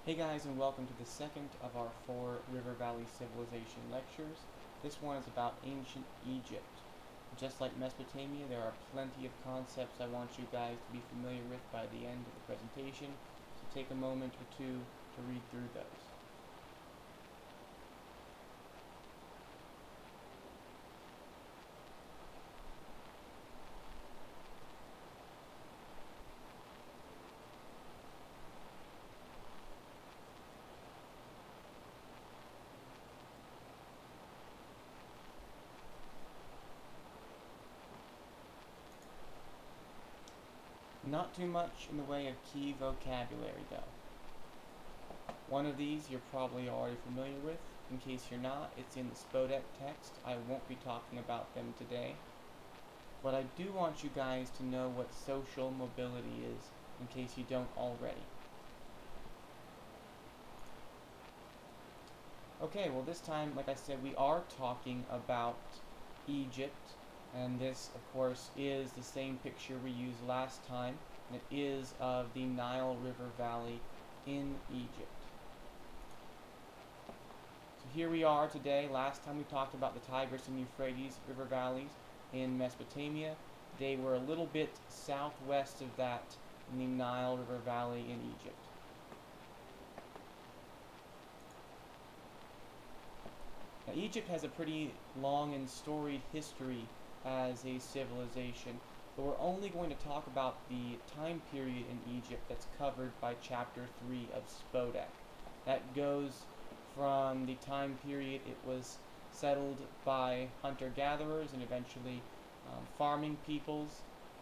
Hey guys, and welcome to the second of our 4 River Valley Civilization lectures. This one is about ancient Egypt. Just like Mesopotamia, there are plenty of concepts I want you guys to be familiar with by the end of the presentation, so take a moment or two to read through those. Not too much in the way of key vocabulary though. One of these you're probably already familiar with. In case you're not, it's in the Spodek text. I won't be talking about them today. But I do want you guys to know what social mobility is, in case you don't already. Okay, well this time, like I said, we are talking about Egypt, and this, of course, is the same picture we used last time, and it is of the Nile River Valley in Egypt. So here we are today. Last time we talked about the Tigris and Euphrates River valleys in Mesopotamia. They were a little bit southwest of that in the Nile River Valley in Egypt. Now, Egypt has a pretty long and storied history as a civilization, but we're only going to talk about the time period in Egypt that's covered by Chapter 3 of Spodek. That goes from the time period it was settled by hunter-gatherers and eventually farming peoples,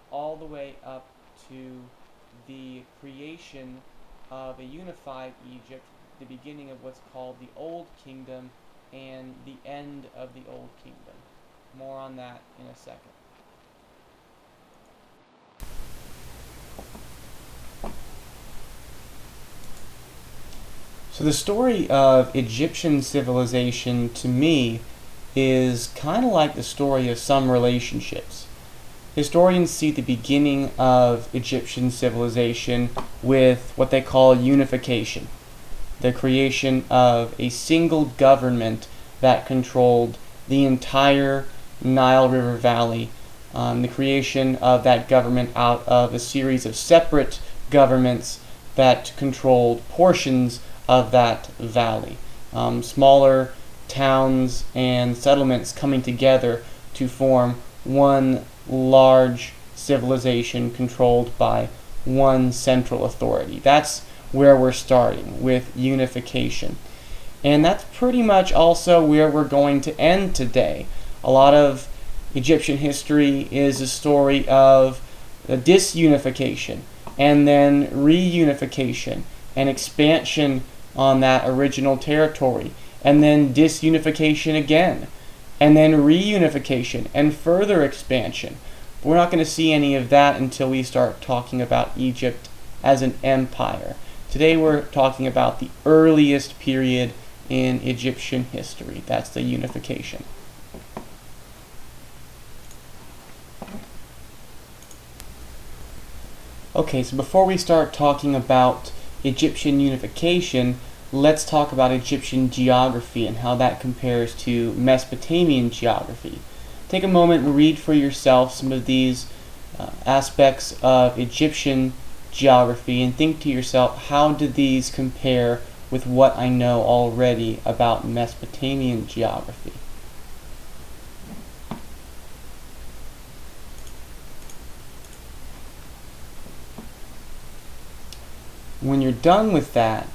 all the way up to the creation of a unified Egypt, the beginning of what's called the Old Kingdom and the end of the Old Kingdom. More on that in a second. So the story of Egyptian civilization, to me, is kind of like the story of some relationships. Historians see the beginning of Egyptian civilization with what they call unification, the creation of a single government that controlled the entire Nile River Valley, the creation of that government out of a series of separate governments that controlled portions of that valley. Smaller towns and settlements coming together to form one large civilization controlled by one central authority. That's where we're starting with unification. And that's pretty much also where we're going to end today. A lot of Egyptian history is a story of disunification and then reunification and expansion on that original territory, and then disunification again, and then reunification and further expansion. We're not going to see any of that until we start talking about Egypt as an empire. Today we're talking about the earliest period in Egyptian history. That's the unification. Okay, so before we start talking about Egyptian unification, let's talk about Egyptian geography and how that compares to Mesopotamian geography. Take a moment and read for yourself some of these aspects of Egyptian geography and think to yourself, how do these compare with what I know already about Mesopotamian geography? When you're done with that,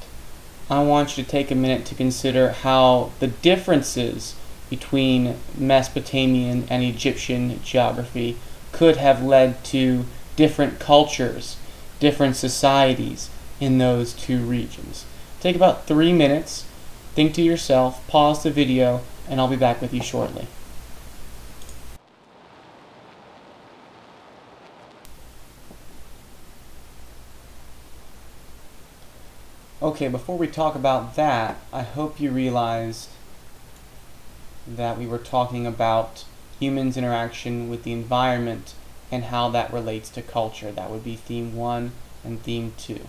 I want you to take a minute to consider how the differences between Mesopotamian and Egyptian geography could have led to different cultures, different societies in those two regions. Take about 3 minutes, think to yourself, pause the video, and I'll be back with you shortly. Okay, before we talk about that, I hope you realized that we were talking about humans' interaction with the environment and how that relates to culture. That would be theme 1 and theme 2.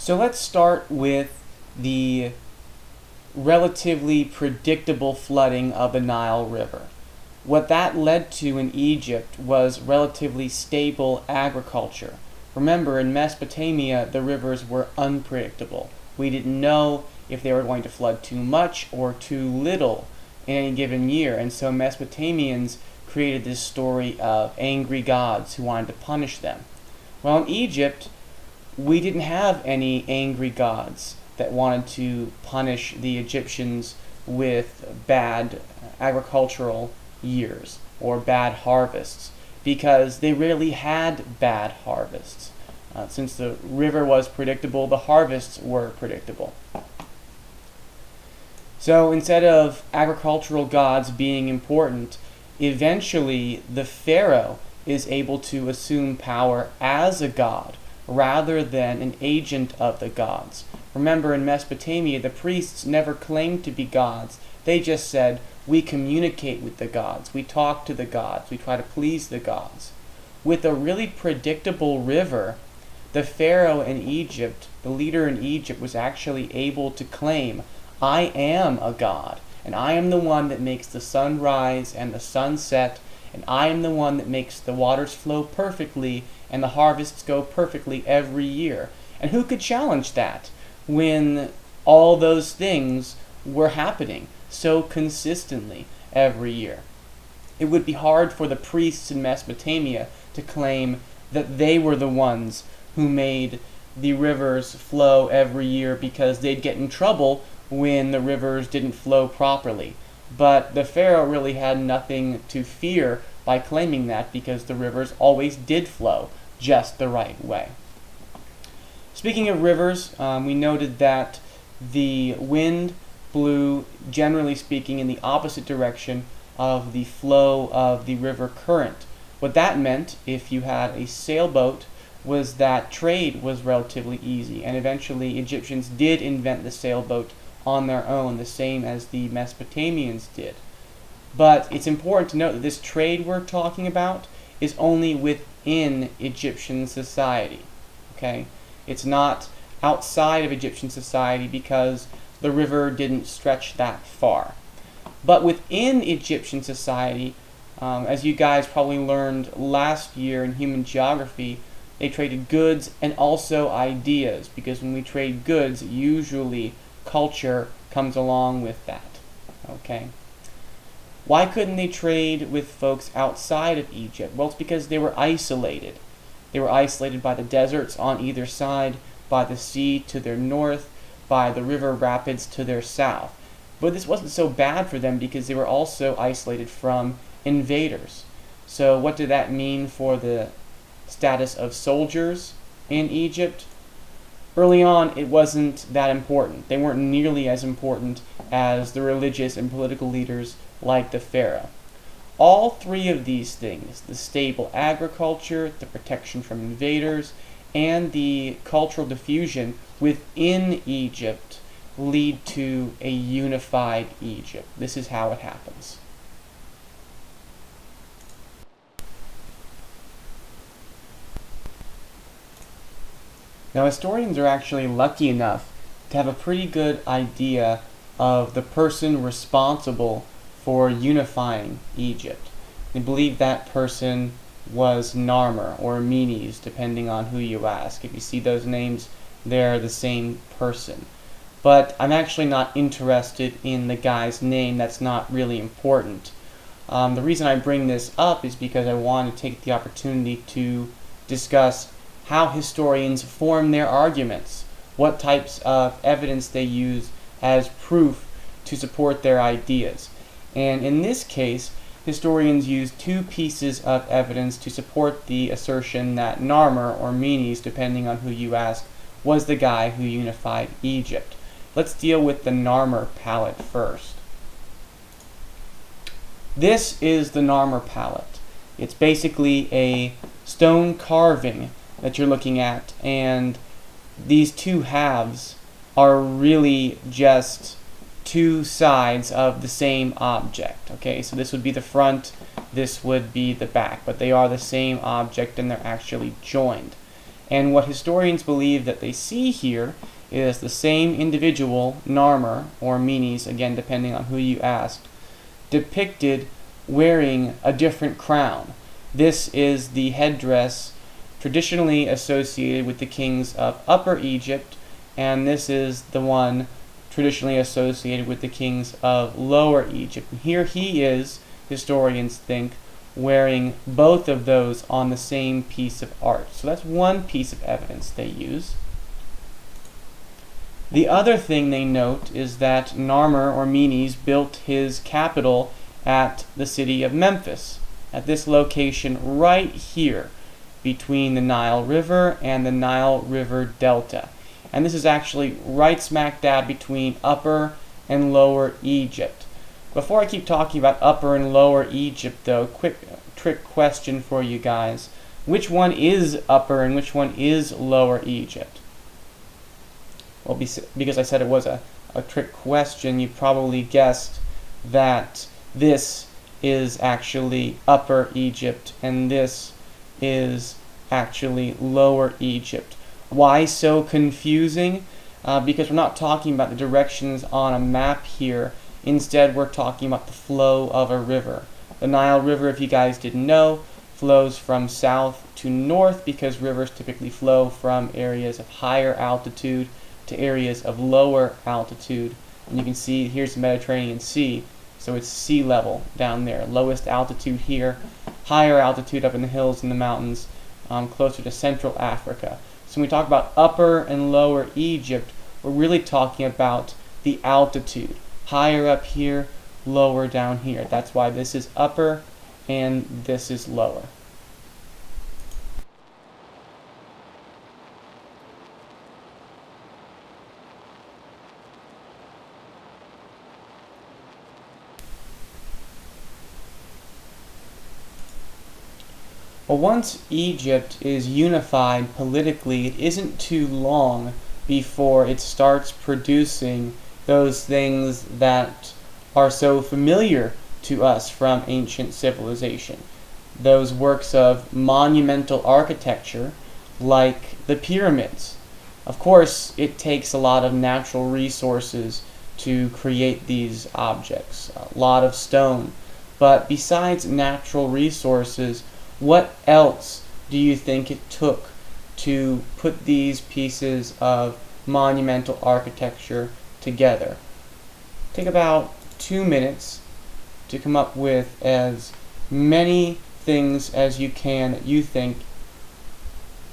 So let's start with the relatively predictable flooding of the Nile River. What that led to in Egypt was relatively stable agriculture. Remember, in Mesopotamia, the rivers were unpredictable. We didn't know if they were going to flood too much or too little in any given year, and so Mesopotamians created this story of angry gods who wanted to punish them. Well, in Egypt, we didn't have any angry gods that wanted to punish the Egyptians with bad agricultural years or bad harvests, because they rarely had bad harvests. Since the river was predictable, the harvests were predictable. So instead of agricultural gods being important, eventually the pharaoh is able to assume power as a god rather than an agent of the gods. Remember, in Mesopotamia, the priests never claimed to be gods. They just said, we communicate with the gods, we talk to the gods, we try to please the gods. With a really predictable river, the pharaoh in Egypt, the leader in Egypt, was actually able to claim, I am a god, and I am the one that makes the sun rise and the sun set, and I am the one that makes the waters flow perfectly and the harvests go perfectly every year. And who could challenge that when all those things were happening so consistently every year? It would be hard for the priests in Mesopotamia to claim that they were the ones who made the rivers flow every year, because they'd get in trouble when the rivers didn't flow properly. But the pharaoh really had nothing to fear by claiming that, because the rivers always did flow just the right way. Speaking of rivers, we noted that the wind blew, generally speaking, in the opposite direction of the flow of the river current. What that meant, if you had a sailboat, was that trade was relatively easy, and eventually Egyptians did invent the sailboat on their own, the same as the Mesopotamians did. But it's important to note that this trade we're talking about is only within Egyptian society. Okay? It's not outside of Egyptian society, because the river didn't stretch that far. But within Egyptian society, as you guys probably learned last year in human geography, they traded goods and also ideas, because when we trade goods, usually culture comes along with that. Okay? Why couldn't they trade with folks outside of Egypt? Well, it's because they were isolated. They were isolated by the deserts on either side, by the sea to their north, by the river rapids to their south. But this wasn't so bad for them, because they were also isolated from invaders. So what did that mean for the status of soldiers in Egypt? Early on, it wasn't that important. They weren't nearly as important as the religious and political leaders like the pharaoh. All three of these things, the stable agriculture, the protection from invaders, and the cultural diffusion within Egypt, lead to a unified Egypt. This is how it happens. Now, historians are actually lucky enough to have a pretty good idea of the person responsible for unifying Egypt. They believe that person was Narmer or Menes, depending on who you ask. If you see those names, they're the same person. But I'm actually not interested in the guy's name. That's not really important. The reason I bring this up is because I want to take the opportunity to discuss how historians form their arguments, what types of evidence they use as proof to support their ideas. And in this case, historians use two pieces of evidence to support the assertion that Narmer, or Menes, depending on who you ask, was the guy who unified Egypt. Let's deal with the Narmer Palette first. This is the Narmer Palette. It's basically a stone carving that you're looking at, and these two halves are really just two sides of the same object. Okay, so this would be the front, this would be the back, but they are the same object and they're actually joined. And what historians believe that they see here is the same individual, Narmer, or Menes, again depending on who you asked, depicted wearing a different crown. This is the headdress traditionally associated with the kings of Upper Egypt, and this is the one traditionally associated with the kings of Lower Egypt. And here he is, historians think, wearing both of those on the same piece of art. So that's one piece of evidence they use. The other thing they note is that Narmer, or Menes, built his capital at the city of Memphis, at this location right here between the Nile River and the Nile River Delta. And this is actually right smack dab between Upper and Lower Egypt. Before I keep talking about Upper and Lower Egypt, though, quick trick question for you guys. Which one is Upper and which one is Lower Egypt? Well, because I said it was a trick question, you probably guessed that this is actually Upper Egypt and this is actually Lower Egypt. Why so confusing? Because we're not talking about the directions on a map here. Instead, we're talking about the flow of a river. The Nile River, if you guys didn't know, flows from south to north because rivers typically flow from areas of higher altitude to areas of lower altitude. And you can see here's the Mediterranean Sea, so it's sea level down there. Lowest altitude here, higher altitude up in the hills and the mountains, closer to Central Africa. So when we talk about Upper and Lower Egypt, we're really talking about the altitude. Higher up here, lower down here. That's why this is upper and this is lower. Well, once Egypt is unified politically, it isn't too long before it starts producing those things that are so familiar to us from ancient civilization. Those works of monumental architecture like the pyramids. Of course, it takes a lot of natural resources to create these objects, a lot of stone. But besides natural resources, what else do you think it took to put these pieces of monumental architecture together? Take about 2 minutes to come up with as many things as you can that you think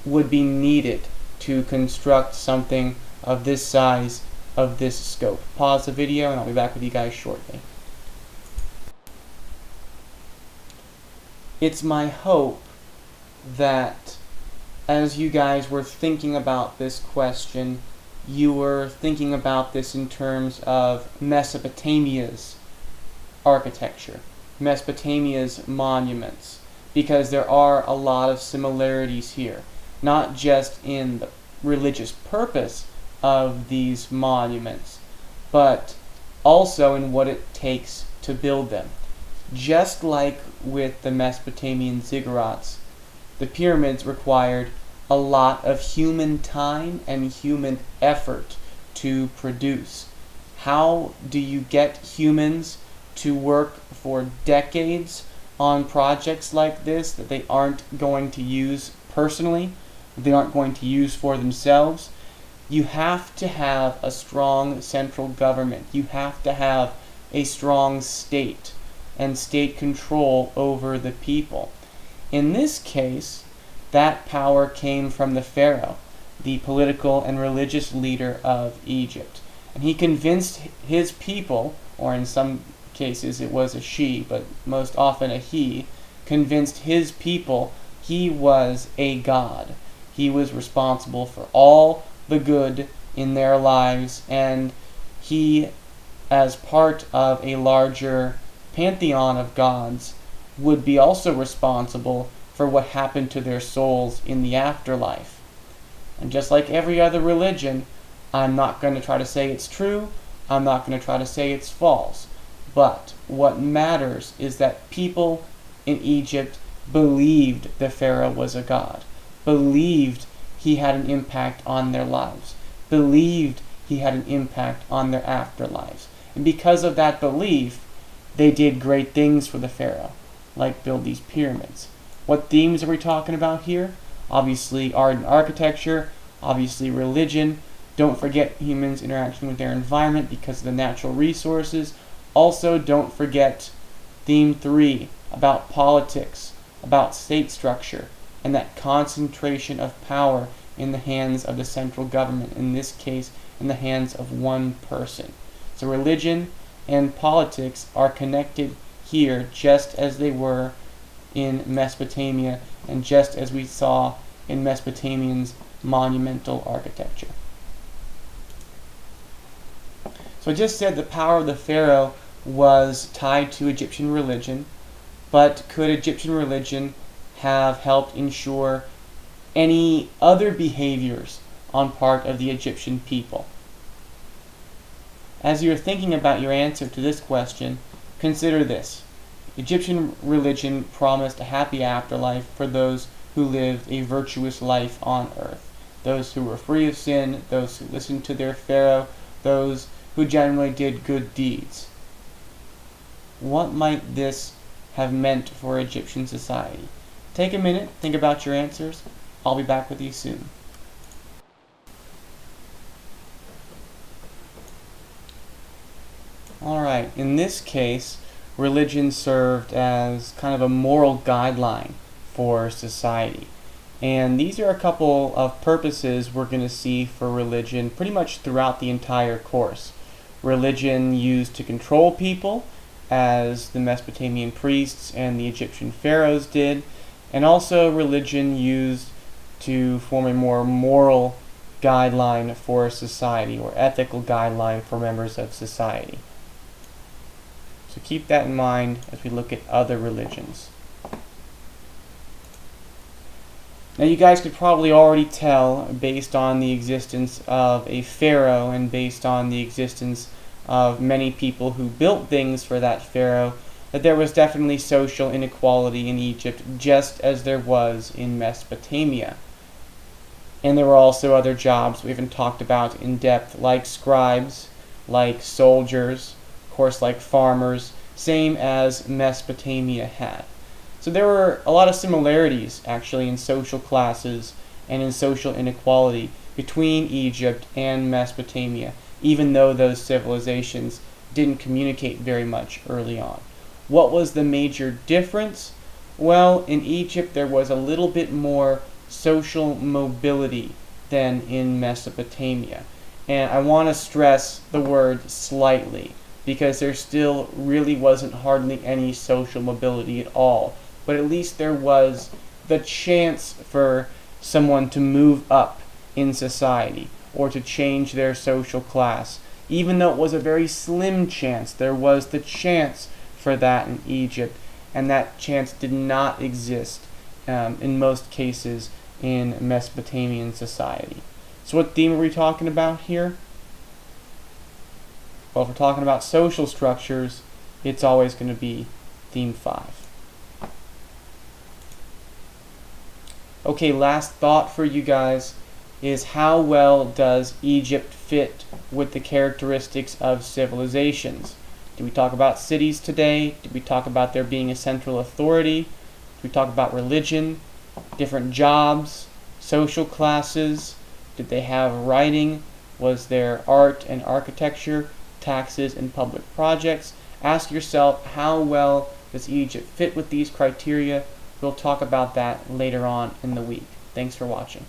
would be needed to construct something of this size, of this scope. Pause the video and I'll be back with you guys shortly. It's my hope that as you guys were thinking about this question, you were thinking about this in terms of Mesopotamia's architecture, Mesopotamia's monuments, because there are a lot of similarities here, not just in the religious purpose of these monuments, but also in what it takes to build them. Just like with the Mesopotamian ziggurats, the pyramids required a lot of human time and human effort to produce. How do you get humans to work for decades on projects like this that they aren't going to use personally, they aren't going to use for themselves? You have to have a strong central government. You have to have a strong state and state control over the people. In this case, that power came from the pharaoh, the political and religious leader of Egypt. And he convinced his people, or in some cases it was a she, but most often a he, convinced his people he was a god. He was responsible for all the good in their lives, and he, as part of a larger pantheon of gods, would be also responsible for what happened to their souls in the afterlife. And just like every other religion, I'm not going to try to say it's true, I'm not going to try to say it's false, but what matters is that people in Egypt believed the pharaoh was a god, believed he had an impact on their lives, believed he had an impact on their afterlives. And because of that belief, they did great things for the pharaoh, like build these pyramids. What themes are we talking about here? Obviously art and architecture, obviously religion. Don't forget humans' interaction with their environment because of the natural resources. Also, don't forget theme 3 about politics, about state structure, and that concentration of power in the hands of the central government, in this case, in the hands of one person. So religion and politics are connected here just as they were in Mesopotamia and just as we saw in Mesopotamians' monumental architecture. So I just said the power of the pharaoh was tied to Egyptian religion, but could Egyptian religion have helped ensure any other behaviors on part of the Egyptian people? As you're thinking about your answer to this question, consider this. Egyptian religion promised a happy afterlife for those who lived a virtuous life on earth, those who were free of sin, those who listened to their pharaoh, those who generally did good deeds. What might this have meant for Egyptian society? Take a minute, think about your answers. I'll be back with you soon. Alright, in this case, religion served as kind of a moral guideline for society. And these are a couple of purposes we're going to see for religion pretty much throughout the entire course. Religion used to control people, as the Mesopotamian priests and the Egyptian pharaohs did, and also religion used to form a more moral guideline for society, or ethical guideline for members of society. So keep that in mind as we look at other religions. Now you guys could probably already tell, based on the existence of a pharaoh and based on the existence of many people who built things for that pharaoh, that there was definitely social inequality in Egypt, just as there was in Mesopotamia. And there were also other jobs we haven't talked about in depth, like scribes, like soldiers, of course like farmers, same as Mesopotamia had. So there were a lot of similarities actually in social classes and in social inequality between Egypt and Mesopotamia, even though those civilizations didn't communicate very much early on. What was the major difference? Well, in Egypt there was a little bit more social mobility than in Mesopotamia. And I want to stress the word slightly, because there still really wasn't hardly any social mobility at all. But at least there was the chance for someone to move up in society or to change their social class. Even though it was a very slim chance, there was the chance for that in Egypt, and that chance did not exist in most cases in Mesopotamian society. So what theme are we talking about here? Well, if we're talking about social structures, it's always going to be theme 5. Okay, last thought for you guys is how well does Egypt fit with the characteristics of civilizations? Did we talk about cities today? Did we talk about there being a central authority? Did we talk about religion, different jobs, social classes? Did they have writing? Was there art and architecture, taxes and public projects? Ask yourself, how well does Egypt fit with these criteria? We'll talk about that later on in the week. Thanks for watching.